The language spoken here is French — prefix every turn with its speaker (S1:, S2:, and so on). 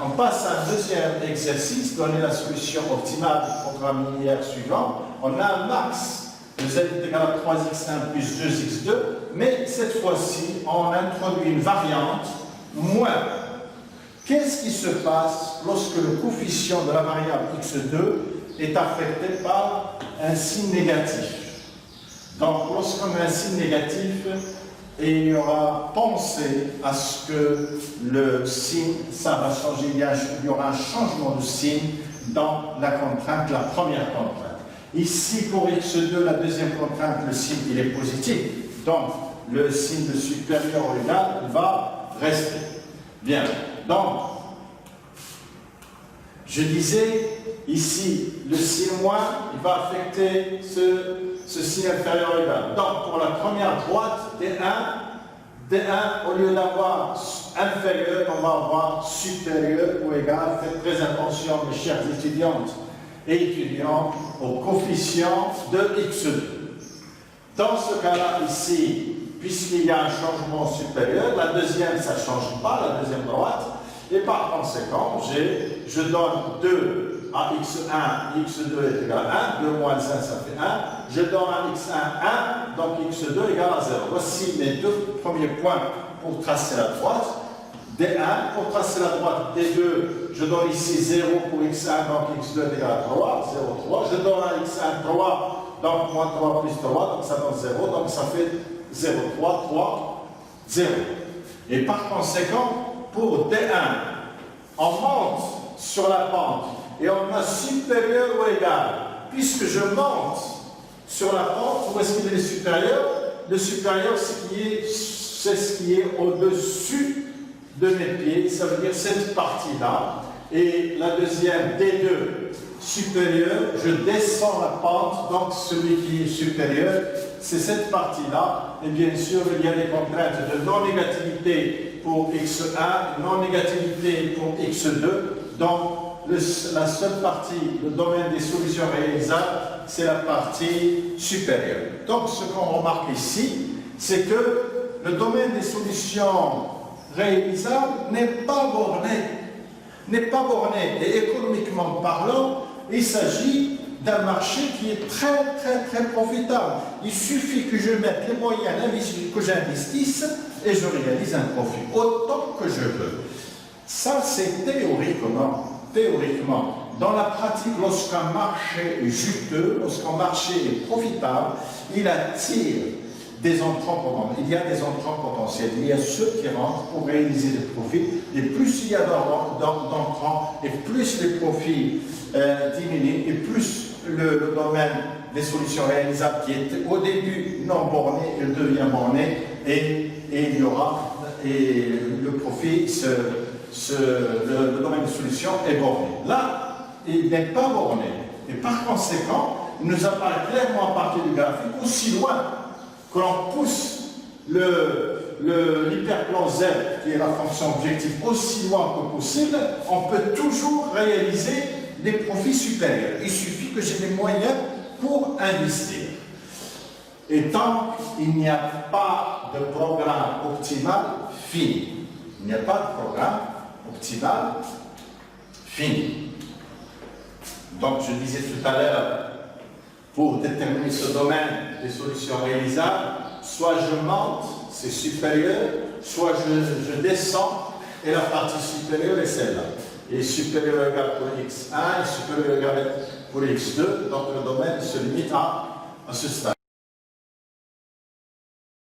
S1: on passe à un deuxième exercice, donner la solution optimale du programme linéaire suivant. On a un max de z est égal à 3x1 plus 2x2, mais cette fois-ci, on introduit une variante moins. Qu'est-ce qui se passe lorsque le coefficient de la variable x2 est affecté par un signe négatif? Donc, lorsqu'on a un signe négatif, il y aura pensé à ce que le signe, ça va changer, il y aura un changement de signe dans la contrainte, la première contrainte. Ici, pour x2, la deuxième contrainte, le signe il est positif. Donc, le signe de supérieur ou égal va rester. Bien. Donc, je disais, ici, le signe moins, il va affecter ce signe inférieur ou égal. Donc, pour la première droite, D1, au lieu d'avoir inférieur, on va avoir supérieur ou égal. Faites très attention, mes chères étudiantes et étudiants, au coefficient de x2. Dans ce cas-là, ici, puisqu'il y a un changement supérieur, la deuxième, ça ne change pas, la deuxième droite, et par conséquent, je donne 2 à x1, x2 est égal à 1, 2 moins 1, ça fait 1, je donne à x1, 1, donc x2 égale à 0. Voici mes deux premiers points pour tracer la droite. D1, pour tracer la droite, D2, je donne ici 0 pour x1, donc x2 est égal à 3, 0, 3. Je donne à x1 3, donc moins 3 plus 3, donc ça donne 0, donc ça fait 0, 3, 3, 0. Et par conséquent, pour D1, on monte sur la pente et on a supérieur ou égal. Puisque je monte sur la pente, où est-ce qu'il est supérieur? Le supérieur, c'est ce qui est au-dessus de mes pieds, ça veut dire cette partie-là. Et la deuxième, D2, supérieur, je descends la pente, donc celui qui est supérieur, c'est cette partie-là. Et bien sûr, il y a des contraintes de non-négativité pour x1, non-négativité pour x2. Donc, la seule partie, le domaine des solutions réalisables, c'est la partie supérieure. Donc, ce qu'on remarque ici, c'est que le domaine des solutions réalisables n'est pas borné. Et économiquement parlant, il s'agit d'un marché qui est très profitable. Il suffit que je mette les moyens que j'investisse et je réalise un profit autant que je veux. Ça, c'est théoriquement. Dans la pratique, lorsqu'un marché est juteux, lorsqu'un marché est profitable, il attire des entrants potentiels. Il y a des entrants potentiels. Il y a ceux qui rentrent pour réaliser des profits. Et plus il y a d'entrants, et plus les profits diminuent, et plus le domaine des solutions réalisables qui est au début non borné, il devient borné, et il y aura, et le profit, le domaine des solutions est borné. Là, il n'est pas borné. Et par conséquent, il nous apparaît clairement à partir du graphique, aussi loin que l'on pousse l'hyperplan Z, qui est la fonction objective, aussi loin que possible, on peut toujours réaliser des profits supérieurs. Il suffit que j'ai les moyens pour investir. Et tant qu'il n'y a pas de programme optimal fini, il n'y a pas de programme optimal fini. Donc, je disais tout à l'heure, pour déterminer ce domaine des solutions réalisables, soit je monte, c'est supérieur, soit je descends, et la partie supérieure est celle-là. Et supérieur égal pour x1, et supérieur égal pour x2, donc le domaine se limite à ce stade.